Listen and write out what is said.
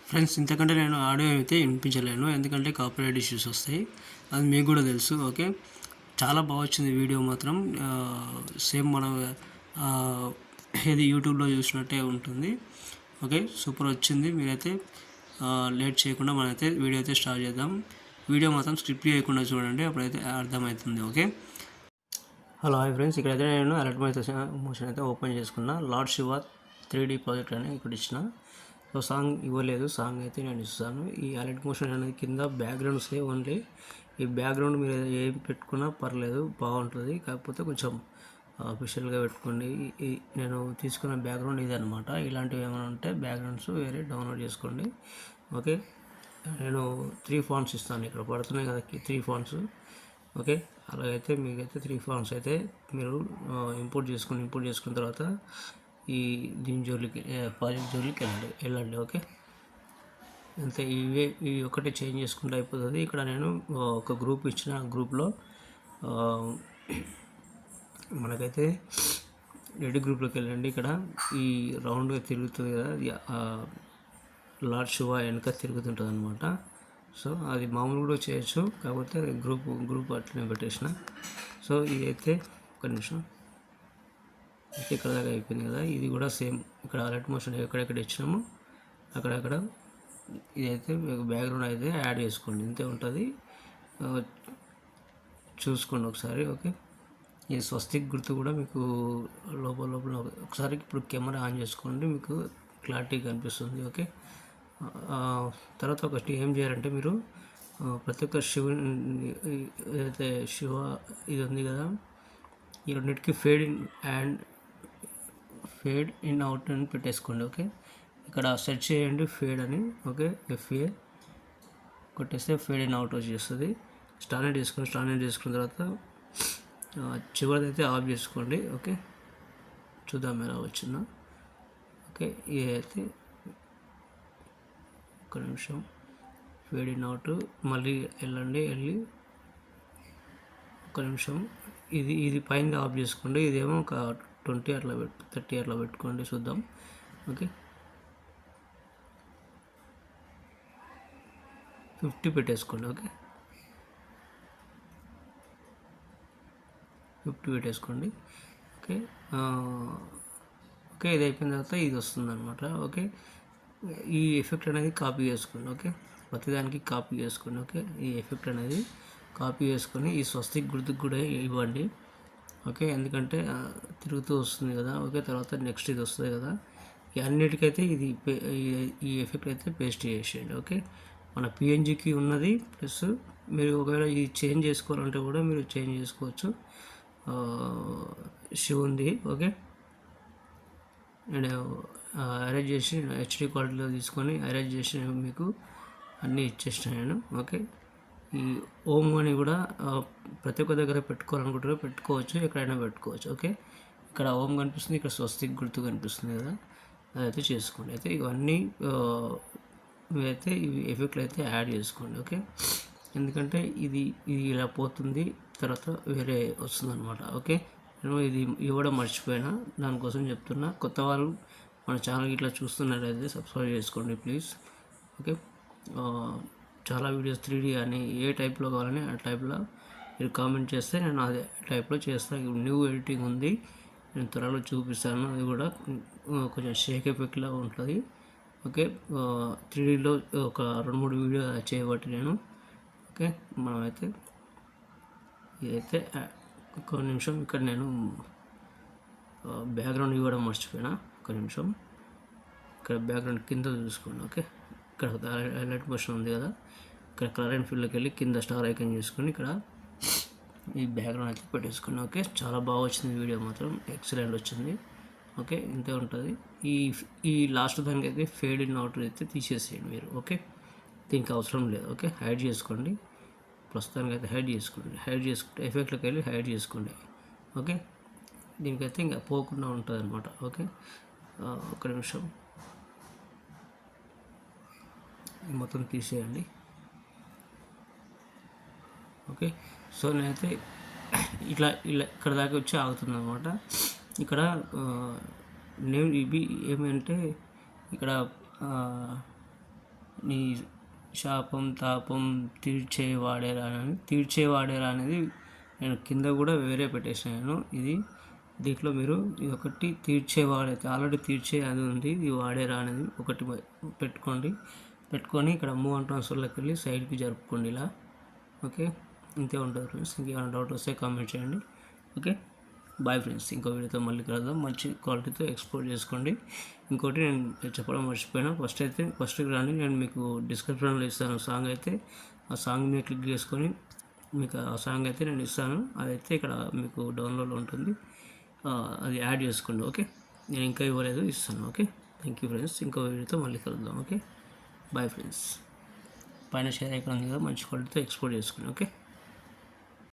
Friends, ఇంతకంటే నేను audio అయితే వినిపించలేను, ఎందుకంటే కాపీరైట్ ఇష్యూస్ వస్తాయి. అది మీకు కూడా తెలుసు. ఓకే, చాలా బాగా వచ్చింది వీడియో మాత్రం. సేమ్ మనం ఇది యూట్యూబ్లో చూసినట్టే ఉంటుంది. ఓకే, సూపర్ వచ్చింది. మీరైతే లేట్ చేయకుండా మనమైతే వీడియో అయితే స్టార్ట్ చేద్దాం. వీడియో మాత్రం స్క్రిప్ట్ చేయకుండా చూడండి, అప్పుడైతే అర్థమవుతుంది. ఓకే, హలో హాయ్ ఫ్రెండ్స్, ఇక్కడైతే నేను అలర్ట్ మోషన్ అయితే ఓపెన్ చేసుకున్నా. లార్డ్ శివ 3D ప్రాజెక్ట్ అని ఇక్కడ ఇచ్చిన. సో సాంగ్ ఇవ్వలేదు, సాంగ్ అయితే నేను ఇస్తాను. ఈ అలర్ట్ మోషన్ అనేది కింద బ్యాక్గ్రౌండ్స్ ఓన్లీ. ఈ బ్యాక్గ్రౌండ్ మీరు ఏం పెట్టుకున్నా పర్లేదు, బాగుంటుంది. కాకపోతే కొంచెం అఫీషియల్గా పెట్టుకోండి. నేను తీసుకున్న బ్యాక్గ్రౌండ్ ఇది అనమాట. ఇలాంటివి ఏమైనా ఉంటే బ్యాక్గ్రౌండ్స్ వేరే డౌన్లోడ్ చేసుకోండి. ఓకే, నేను 3 ఫాంట్స్ ఇస్తాను. ఇక్కడ పడుతున్నాయి కదా 3 ఫాంట్స్. ఓకే, అలాగైతే మీకైతే 3 ఫాంట్స్ అయితే మీరు ఇంపోర్ట్ చేసుకున్న తర్వాత ఈ దీని జోలికి ప్రాజెక్ట్ జోలికి వెళ్ళండి. ఓకే, అంతే. ఇవి ఒకటి చేంజ్ చేసుకుంటే అయిపోతుంది. ఇక్కడ నేను ఒక గ్రూప్ ఇచ్చిన, గ్రూప్లో మనకైతే రెడీ గ్రూప్లోకి వెళ్ళండి. ఇక్కడ ఈ రౌండ్గా తిరుగుతుంది కదా, లార్డ్ శివ వెనక తిరుగుతుంటుంది అనమాట. సో అది మామూలు కూడా చేయొచ్చు, కాకపోతే గ్రూప్ అట్లనే పెట్టేసిన. సో ఇదైతే ఒక నిమిషం, ఇక్కడ దాకా అయిపోయింది కదా. ఇది కూడా సేమ్, ఇక్కడ అలర్ట్ మోషన్ ఎక్కడెక్కడ ఇచ్చినాము అక్కడక్కడ ఇదైతే బ్యాక్గ్రౌండ్ అయితే యాడ్ చేసుకోండి. ఇంతే ఉంటుంది, చూసుకోండి ఒకసారి. ఓకే, ఈ స్వస్తిక్ గుర్తు కూడా మీకు లోపల ఒకసారి ఇప్పుడు కెమెరా ఆన్ చేసుకోండి, మీకు క్లారిటీ కనిపిస్తుంది. ఓకే, తర్వాత ఒకటి ఏం చేయాలంటే మీరు ప్రతి ఒక్క శివుని ఏదైతే శివ ఇది ఉంది కదా, ఈ రెండింటికి ఫేడ్ ఇన్ అవుట్ అని పెట్టేసుకోండి. ఓకే, ఇక్కడ సెర్చ్ చేయండి ఫేడ్ అని. ఓకే, FA కొట్టేస్తే ఫేడ్ ఇన్ అవుట్ వచ్చేస్తుంది. స్టాండర్డ్ తీసుకున్న తర్వాత చివరిదైతే ఆఫ్ చేసుకోండి. ఓకే, చూద్దాం ఎలా వచ్చిందో. ఓకే, ఇదైతే ఒక నిమిషం, ఫేడ్ ఇన్ అవుట్ మళ్ళీ వెళ్ళి ఒక నిమిషం, ఇది పైన ఆఫ్ చేసుకోండి. ఇదేమో ఒక 20 అట్లా 30 అట్లా పెట్టుకోండి, చూద్దాం. ఓకే, 50 పెట్టేసుకోండి. ఓకే, 50 పెట్టేసుకోండి. ఓకే, ఓకే, ఇది అయిపోయిన తర్వాత ఇది వస్తుంది అనమాట. ఓకే, ఈ ఎఫెక్ట్ అనేది కాపీ చేసుకోండి. ఓకే, ప్రతిదానికి కాపీ చేసుకోండి. ఓకే, ఈ ఎఫెక్ట్ అనేది కాపీ చేసుకొని ఈ స్వస్తిక్ గుర్తుకు కూడా ఇవ్వండి. ఓకే, ఎందుకంటే తిరుగుతూ వస్తుంది కదా. ఓకే, తర్వాత నెక్స్ట్ ఇది వస్తుంది కదా, ఈ అన్నిటికైతే ఈ ఎఫెక్ట్ అయితే పేస్ట్ చేసేయండి. ఓకే, మన PNGకి ఉన్నది, ప్లస్ మీరు ఒకవేళ ఇది చేంజ్ చేసుకోవాలంటే కూడా మీరు చేంజ్ చేసుకోవచ్చు, శివుంది. ఓకే, నేను అరేంజ్ చేసి HD క్వాలిటీలో తీసుకొని అరేంజ్ చేసి మీకు అన్నీ ఇచ్చేసినాను. ఓకే, ఈ ఓం అని కూడా ప్రతి ఒక్క దగ్గర పెట్టుకోవాలనుకుంటారో పెట్టుకోవచ్చు, ఎక్కడైనా పెట్టుకోవచ్చు. ఓకే, ఇక్కడ ఓం కనిపిస్తుంది, ఇక్కడ స్వస్తిక్ గుర్తు కనిపిస్తుంది కదా, అదైతే చేసుకోండి. అయితే ఇవన్నీ మీరైతే ఇవి ఎఫెక్ట్లు అయితే యాడ్ చేసుకోండి. ఓకే, ఎందుకంటే ఇది ఇలా పోతుంది, తర్వాత వేరే వస్తుంది అనమాట. ఓకే, నేను ఇది ఇవ్వడం మర్చిపోయినా, దానికోసం చెప్తున్నా. కొత్త వాళ్ళు మన ఛానల్ ఇట్లా చూస్తున్నట్లయితే సబ్స్క్రైబ్ చేసుకోండి ప్లీజ్. ఓకే, చాలా వీడియోస్ 3D అని ఏ టైప్లో కావాలని ఆ టైప్లో మీరు కామెంట్ చేస్తే నేను అదే టైప్లో చేస్తాను. న్యూ ఎడిటింగ్ ఉంది, నేను త్వరలో చూపిస్తాను. అది కూడా కొంచెం షేక్ ఎఫెక్ట్లో ఉంటుంది. ఓకే, 3Dలో ఒక 2-3 వీడియో చేయబట్టి నేను. ఓకే, మనమైతే ఇదైతే ఒక నిమిషం, ఇక్కడ నేను బ్యాక్గ్రౌండ్ ఇవ్వడం మర్చిపోయినా. ఒక నిమిషం, ఇక్కడ బ్యాక్గ్రౌండ్ కింద చూసుకోండి. ఓకే, ఇక్కడ హైలైట్ మోషన్ ఉంది కదా, ఇక్కడ కలర్ అండ్ ఫీల్డ్లోకి వెళ్ళి కింద స్టార్ ఐకాన్ చేసుకొని ఇక్కడ ఈ బ్యాక్గ్రౌండ్ అయితే పెట్టేసుకోండి. ఓకే, చాలా బాగా వచ్చింది వీడియో మాత్రం, ఎక్సలెంట్ వచ్చింది. ఓకే, ఇంతే ఉంటుంది. ఈ లాస్ట్ దానికి అయితే ఫేడ్ ఇన్ అవుట్ అయితే తీసేసేయండి మీరు. ఓకే, దీనికి అవసరం లేదు. ఓకే, హైడ్ చేసుకోండి, ప్రస్తుతానికి అయితే హైడ్ చేసుకుంటే ఎఫెక్ట్లోకి వెళ్ళి హైడ్ చేసుకోండి. ఓకే, దీనికైతే ఇంకా పోకుండా ఉంటుంది అనమాట. ఓకే, ఒక నిమిషం, మొత్తం తీసేయండి. ఓకే, సో నేనైతే ఇట్లా ఇక్కడ దాకా వచ్చి ఆగుతుంది అనమాట. ఇక్కడ నేను ఇవి ఏమంటే ఇక్కడ నీ శాపం తాపం తీర్చేవాడేరా అనేది నేను కింద కూడా వేరే పెట్టేసాను. ఇది దీంట్లో మీరు ఇది ఒకటి తీర్చేవాడైతే ఆల్రెడీ తీర్చే అది ఉంది, ఇది వాడేరా అనేది ఒకటి పెట్టుకొని ఇక్కడ మూవ్ అండ్ ట్రాన్స్ఫర్లోకి వెళ్ళి సైడ్కి జరుపుకోండి ఇలా. ఓకే, ఇంతే ఉంటుంది ఫ్రెండ్స్. ఇంకేమైనా డౌట్ వస్తే కామెంట్ చేయండి. Okay, bye friends. ఇంకో వీడియోతో మళ్ళీ కలుద్దాం. మంచి క్వాలిటీతో ఎక్స్పోర్ట్ చేసుకోండి. ఇంకోటి నేను చెప్పడం మర్చిపోయినా, ఫస్ట్ రాని నేను మీకు డిస్క్రిప్షన్లో ఇస్తాను సాంగ్ అయితే. ఆ సాంగ్ మీద క్లిక్ చేసుకొని మీకు ఆ సాంగ్ అయితే నేను ఇస్తాను. అదైతే ఇక్కడ మీకు డౌన్లోడ్లో ఉంటుంది, అది యాడ్ చేసుకోండి. ఓకే, నేను ఇంకా ఇవ్వలేదు, ఇస్తాను. Okay, thank you friends. ఇంకో వీడియోతో మళ్ళీ కలుద్దాం. Okay, bye friends. పైన షేర్ ఐకాన్ ఉంది కదా, మంచి క్వాలిటీతో ఎక్స్పోర్ట్ చేసుకోండి. ఓకే.